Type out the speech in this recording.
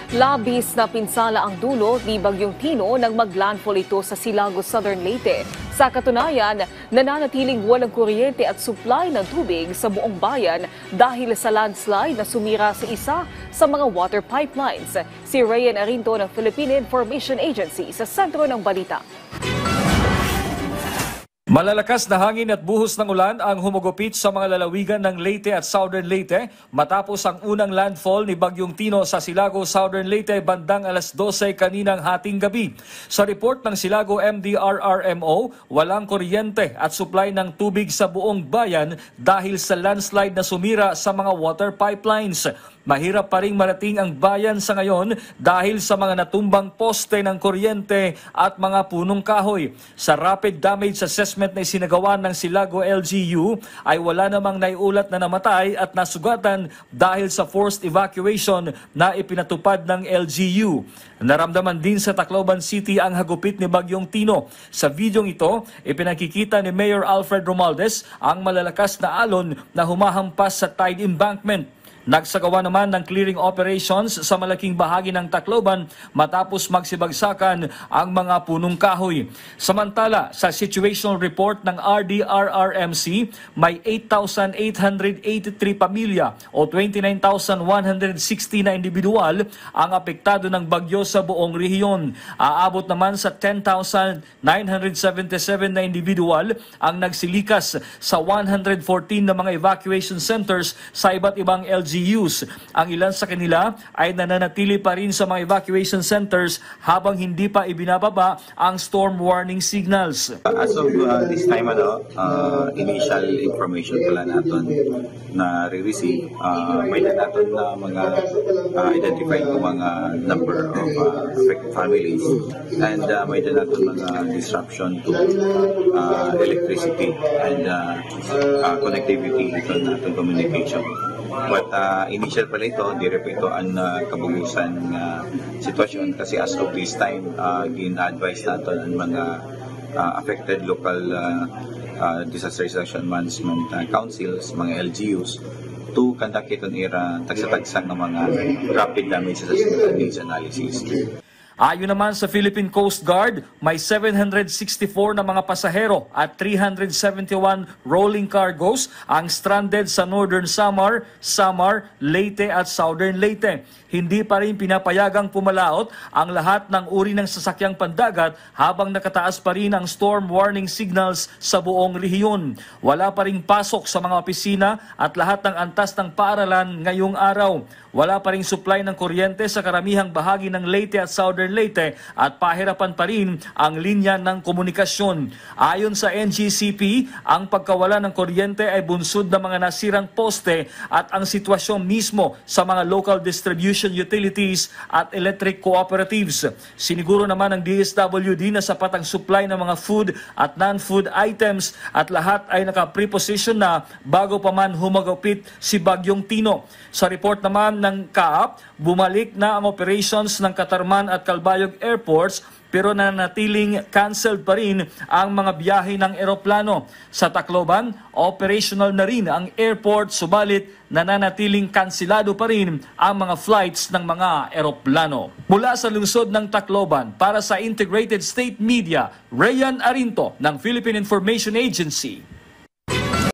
Labis na pinsala ang dulot ni Bagyong Tino nang maglandfall ito sa Silago, Southern Leyte. Sa katunayan, nananatiling walang kuryente at supply ng tubig sa buong bayan dahil sa landslide na sumira sa isa sa mga water pipelines. Si Rayan Arinto ng Philippine Information Agency sa sentro ng balita. Malalakas na hangin at buhos ng ulan ang humugupit sa mga lalawigan ng Leyte at Southern Leyte matapos ang unang landfall ni Bagyong Tino sa Silago, Southern Leyte bandang alas 12 kaninang hating gabi. Sa report ng Silago MDRRMO, walang kuryente at supply ng tubig sa buong bayan dahil sa landslide na sumira sa mga water pipelines. Mahirap pa ring marating ang bayan sa ngayon dahil sa mga natumbang poste ng kuryente at mga punong kahoy. Sa rapid damage assessment na isinagawa ng Silago LGU ay wala namang naiulat na namatay at nasugatan dahil sa forced evacuation na ipinatupad ng LGU. Naramdaman din sa Tacloban City ang hagupit ni Bagyong Tino. Sa videong ito, ipinakikita ni Mayor Alfred Romualdez ang malalakas na alon na humahampas sa tide embankment. Nagsagawa naman ng clearing operations sa malaking bahagi ng Tacloban matapos magsibagsakan ang mga punong kahoy. Samantala, sa situational report ng RDRRMC, may 8,883 pamilya o 29,160 na individual ang apektado ng bagyo sa buong rehiyon. Aabot naman sa 10,977 na individual ang nagsilikas sa 114 na mga evacuation centers sa iba't ibang LGUs. Ang ilan sa kanila ay nananatili pa rin sa mga evacuation centers habang hindi pa ibinababa ang storm warning signals. As of this time, initial information pala natin na re-receive, may natin na mga identified ko mga number of affected families and may natin mga disruption to electricity and connectivity ito natin communication. But initial pala ito, hindi rin ito ang kabugusan sitwasyon kasi as of this time, gina-advise natin ang mga affected local disaster action management councils, mga LGUs, to conduct itong tagsa-tagsang ng mga rapid damage assessment and needs analysis. Ayon naman sa Philippine Coast Guard, may 764 na mga pasahero at 371 rolling cargos ang stranded sa Northern Samar, Leyte at Southern Leyte. Hindi pa rin pinapayagang pumalaot ang lahat ng uri ng sasakyang pandagat habang nakataas pa rin ang storm warning signals sa buong rehiyon. Wala pa ring pasok sa mga opisina at lahat ng antas ng paaralan ngayong araw. Wala pa ring supply ng kuryente sa karamihang bahagi ng Leyte at Southern Leyte at pahirapan pa rin ang linya ng komunikasyon. Ayon sa NGCP, ang pagkawala ng kuryente ay bunsod ng mga nasirang poste at ang sitwasyon mismo sa mga local distribution utilities at electric cooperatives. Siniguro naman ng DSWD na sapat ang supply ng mga food at non-food items at lahat ay naka-preposition na bago pa man humagupit si Bagyong Tino. Sa report naman ng CAAP, bumalik na ang operations ng Catarman at Calbayog airports pero nanatiling cancelled pa rin ang mga biyahe ng eroplano. Sa Tacloban, operational na rin ang airport subalit nananatiling kansilado pa rin ang mga flights ng mga eroplano. Mula sa lungsod ng Tacloban, para sa Integrated State Media, Rayan Arinto ng Philippine Information Agency.